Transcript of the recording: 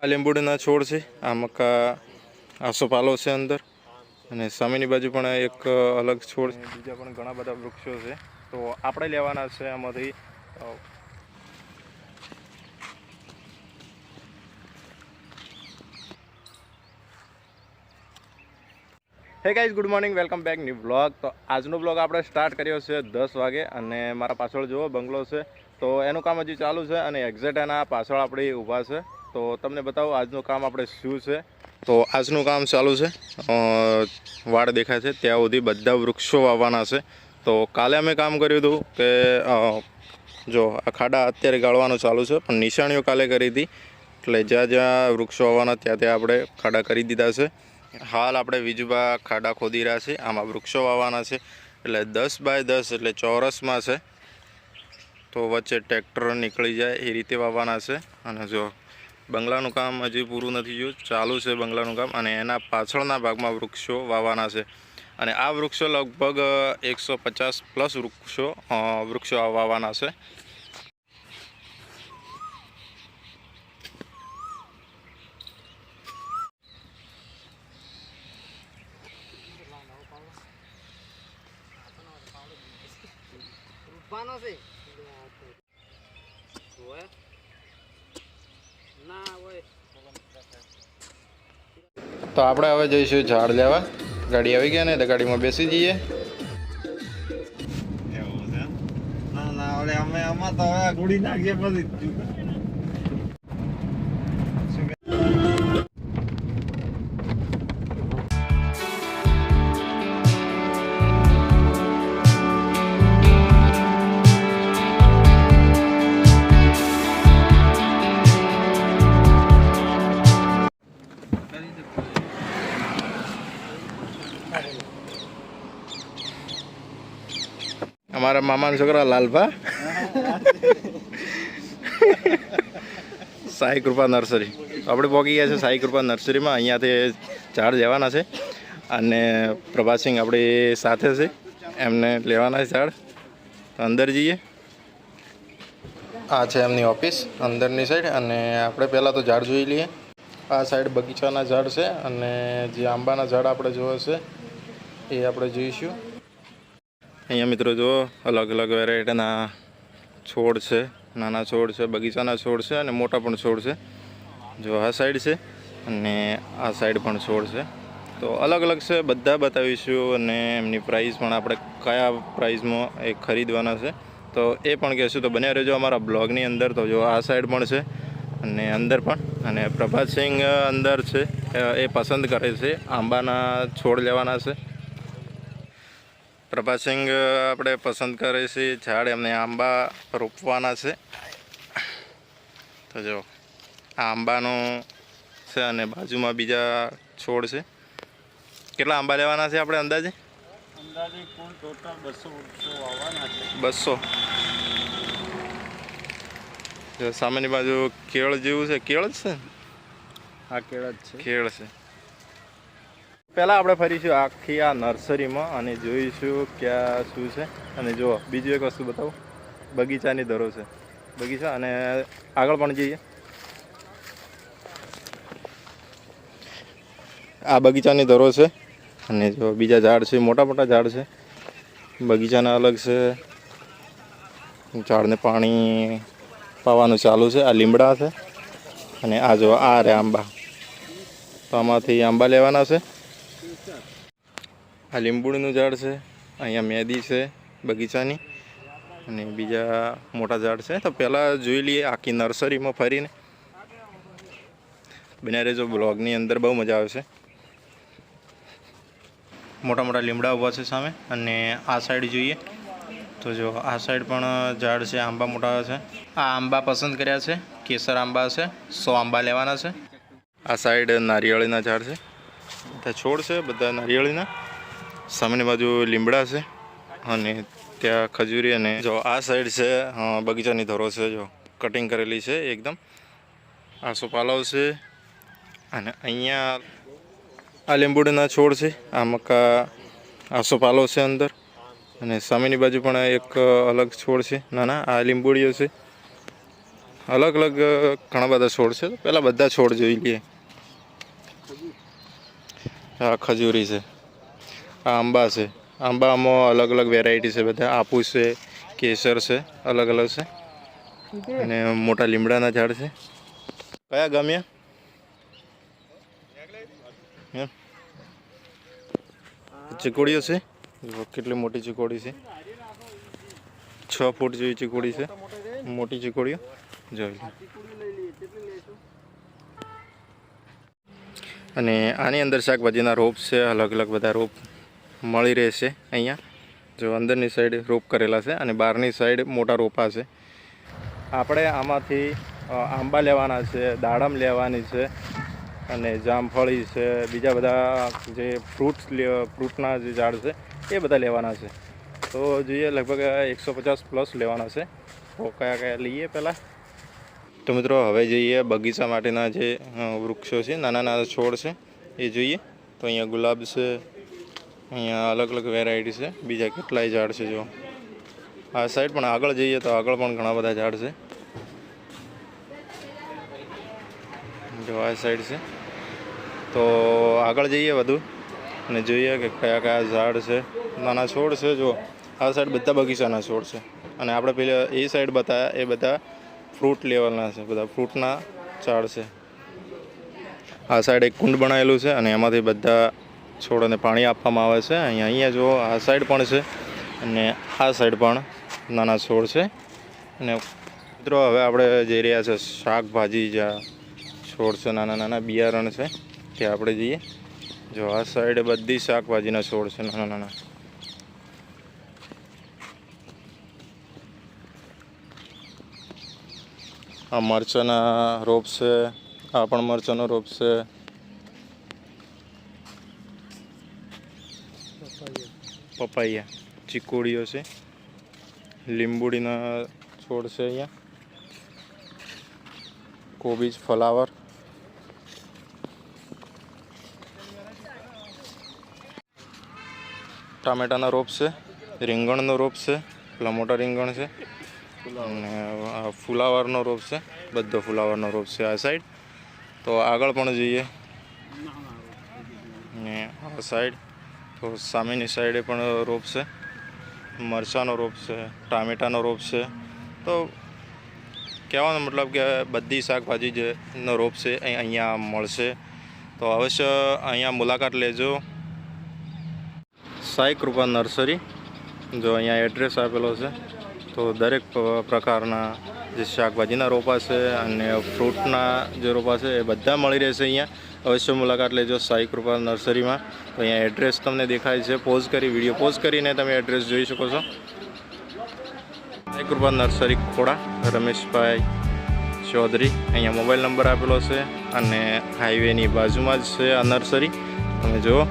આ લીંબુડીના છોડ છે, આ મકા આસોપાલો છે અંદર, અને સામેની બાજુ પણ એક અલગ છોડ, બીજા પણ ઘણા બધા વૃક્ષો છે. તો આપણે લેવાના છે આમાંથી hey guys, good morning, welcome back new vlog. તો આજનો બ્લોગ આપણે સ્ટાર્ટ કર્યો છે 10 વાગે, અને મારા પાછળ જુઓ બંગલો છે. તો એનું કામ હજી ચાલુ છે, અને એક્ઝેક્ટ એના પાછળ આપણે ઊભા છે. તો તમને બતાવું આજનું કામ આપણે શું છે. તો આજનું કામ ચાલુ છે, વાડ દેખાય છે ત્યાં સુધી બધા વૃક્ષો વાવવાના છે. તો કાલે અમે કામ કર્યું હતું કે જો આ ખાડા અત્યારે ગાળવાનું ચાલુ છે, પણ નિશાણીઓ કાલે કરી હતી. એટલે જ્યાં જ્યાં વૃક્ષો વાવવાના ત્યાં ત્યાં આપણે ખાડા કરી દીધા છે. હાલ આપણે વીજબા ખાડા ખોદી રહ્યા છીએ, આમાં વૃક્ષો વાવવાના છે. એટલે 10 બાય 10 એટલે ચોરસમાં છે. તો વચ્ચે ટ્રેક્ટર નીકળી જાય એ રીતે વાવવાના છે. અને જો બંગલાનું કામ હજી પૂરું નથી થયું, ચાલુ છે બંગલાનું કામ, અને એના પાછળના ભાગમાં વૃક્ષો વાવવાના છે. અને આ વૃક્ષો લગભગ 150 પ્લસ વૃક્ષો વાવવાના છે. તો આપણે હવે જઈશું ઝાડ લેવા. ગાડી આવી ગયા ને એટલે ગાડીમાં બેસી જઈએ. એવું છે. ના ના ઓલે અમે આમાં તો હવે ગુડી નાખીએ પછી અમારા મામાના છોકરા લાલભા સાઈ કૃપા નર્સરી. આપણે પહોંચી ગયા છે સાઈ કૃપા નર્સરીમાં. અહીંયાથી ઝાડ લેવાના છે, અને પ્રભાસિંહ આપણી સાથે છે, એમને લેવાના છે ઝાડ. તો અંદર જઈએ. આ છે એમની ઓફિસ અંદરની સાઈડ, અને આપણે પહેલાં તો ઝાડ જોઈ લઈએ. આ સાઈડ બગીચાના ઝાડ છે, અને જે આંબાના ઝાડ આપણે જોવે છે એ આપણે જોઈશું. અહીંયા મિત્રો જુઓ અલગ અલગ વેરાયટીના છોડ છે, નાના છોડ છે, બગીચાના છોડ છે, અને મોટા પણ છોડ છે. જો આ સાઈડ છે, અને આ સાઈડ પણ છોડ છે. તો અલગ અલગ છે, બધા બતાવીશું, અને એમની પ્રાઇસ પણ આપણે કયા પ્રાઇસમાં એ ખરીદવાના છે તો એ પણ કહેશું. તો બન્યા રહેજો અમારા બ્લોગની અંદર. તો જો આ સાઈડ પણ છે, અને અંદર પણ. અને પ્રભાતસિંહ અંદર છે, એ પસંદ કરે છે, આંબાના છોડ લેવાના છે. પ્રભાસિંહ આપણે પસંદ કરે છે ઝાડ, એમને આંબા રોપવાના છે. તો જો આ આંબાનું છે, અને બાજુમાં બીજા છોડ છે. કેટલા આંબા લેવાના છે આપણે અંદાજે? અંદાજે કુલ ટોટલ 200 વૃક્ષો વાવવાના છે. 200. જો સામેની બાજુ કેળ જેવું છે. કેળ જ છે. આ કેળ જ છે. કેળ છે. પહેલાં આપણે ફરીશું આખી આ નર્સરીમાં, અને જોઈશું ક્યાં શું છે. અને જો બીજું એક વસ્તુ બતાવું, બગીચાની દરો છે, બગીચા. અને આગળ પણ જઈએ. આ બગીચાની દરો છે, અને જો બીજા ઝાડ છે, મોટા મોટા ઝાડ છે, બગીચાના અલગ છે. ઝાડને પાણી પાવાનું ચાલુ છે. આ લીમડા છે, અને આ જો આ રે આંબા. તો આમાંથી આંબા લેવાના છે. આ લીંબુડીનું ઝાડ છે, અહીંયા મેદી છે બગીચાની, અને બીજા મોટા ઝાડ છે. તો પહેલાં જોઈ લઈએ આખી નર્સરીમાં ફરીને. બન્યા રહેજો બ્લોગની અંદર, બહુ મજા આવશે. મોટા મોટા લીમડા ઊભા છે સામે. અને આ સાઈડ જોઈએ તો જો આ સાઈડ પણ ઝાડ છે, આંબા મોટા છે. આ આંબા પસંદ કર્યા છે, કેસર આંબા છે, 100 આંબા લેવાના છે. આ સાઈડ નારિયેળીના ઝાડ છે, બધા છોડ છે, બધા નારિયેળીના. સામેની બાજુ લીમડા છે, અને ત્યાં ખજૂરી. અને જો આ સાઈડ છે બગીચાની ધરો છે, જો કટિંગ કરેલી છે એકદમ. આસોપાલવ છે, અને અહીંયા આ લીંબુડીના છોડ છે, આ મકા આસોપાલવ છે અંદર. અને સામેની બાજુ પણ એક અલગ છોડ છે નાના. આ લીંબુડીઓ છે, અલગ અલગ ઘણા બધા છોડ છે. પહેલાં બધા છોડ જોઈ લઈએ. આ ખજૂરી છે, આ આંબા છે. આંબામાં અલગ અલગ વેરાયટી છે બધા. આફૂસ છે, કેસર છે, અલગ અલગ છે. અને મોટા લીમડાના ઝાડ છે. કયા ગમ્યા? ચીકુડીઓ છે, કેટલી મોટી ચીકોડી છે. 6 ફૂટ જેવી ચીકોડી છે, મોટી ચીકોડીઓ જોઈ લો. અને આની અંદર શાકભાજીના રોપ છે. અલગ અલગ બધા રોપ મળી રહેશે અહીંયા. જો અંદરની સાઈડ રોપ કરેલા છે અને બહારની સાઈડ મોટા રોપા છે. આપણે આમાંથી આંબા લેવાના છે, દાડમ લેવાની છે, અને જામફળી છે, બીજા બધા જે ફ્રૂટના જે ઝાડ છે એ બધા લેવાના છે. તો જોઈએ લગભગ 150 પ્લસ લેવાના છે. તો કયા કયા લઈએ પહેલાં? તો મિત્રો હવે જોઈએ બગીચા માટેના જે વૃક્ષો છે, નાના નાના છોડ છે એ જોઈએ. તો અહીંયા ગુલાબ છે, અહીંયા અલગ અલગ વેરાયટી છે. બીજા કેટલાય ઝાડ છે. જો આ સાઈડ પણ આગળ જઈએ તો આગળ પણ ઘણા બધા ઝાડ છે. જો આ સાઈડ છે. તો આગળ જઈએ વધુ અને જોઈએ કે કયા કયા ઝાડ છે, નાના છોડ છે. જો આ સાઈડ બધા બગીચાના છોડ છે. અને આપણે પેલા એ સાઈડ બતાવ્યા એ બધા ફ્રૂટ લેવલના છે, બધા ફ્રૂટના ઝાડ છે. આ સાઈડ એક કુંડ બનાવેલું છે અને એમાંથી બધા છોડને પાણી આપવામાં આવે છે. અહીંયા જો આ સાઈડ પણ છે અને આ સાઈડ પણ નાના છોડ છે. અને મિત્રો હવે આપણે જઈ રહ્યા છે શાકભાજી જ્યાં છોડ છે, નાના નાના બિયારણ છે ત્યાં આપણે જઈએ. જો આ સાઈડ બધી શાકભાજીના છોડ છે નાના નાના. આ મરચાંના રોપ છે, આ પણ મરચાંનો રોપ છે. પપાયા, ચીકુડીઓ છે, લીંબુડીના છોડ છે. અહીંયા કોબીજ, ફ્લાવર, ટામેટાના રોપ છે, રીંગણનો રોપ છે, પેલા મોટા રીંગણ છે, અને ફુલાવરનો રોપ છે. બધો ફુલાવરનો રોપ છે આ સાઈડ. તો આગળ પણ જઈએ ને આ સાઈડ તો સામેની સાઈડે પણ રોપ છે. મરચાંનો રોપ છે, ટામેટાનો રોપ છે. તો કહેવાનો મતલબ કે બધી શાકભાજી જેનો રોપ છે એ અહીંયા મળશે. તો અવશ્ય અહીંયા મુલાકાત લેજો. સાઈ કૃપા નર્સરી. જો અહીંયા એડ્રેસ આપેલો છે. તો દરેક પ્રકારના જે શાકભાજીના રોપા છે અને ફ્રૂટના જે રોપા છે એ બધા મળી રહેશે અહીંયા. અવશ્ય મુલાકાત લેજો સાઈ કૃપા નર્સરીમાં. તો અહીંયા એડ્રેસ તમને દેખાય છે. વિડીયો પોઝ કરીને તમે એડ્રેસ જોઈ શકો છો. સાઈ કૃપા નર્સરી ખોડા, રમેશભાઈ ચૌધરી. અહીંયા મોબાઈલ નંબર આપેલો છે અને હાઈવેની બાજુમાં જ છે આ નર્સરી. તમે જુઓ.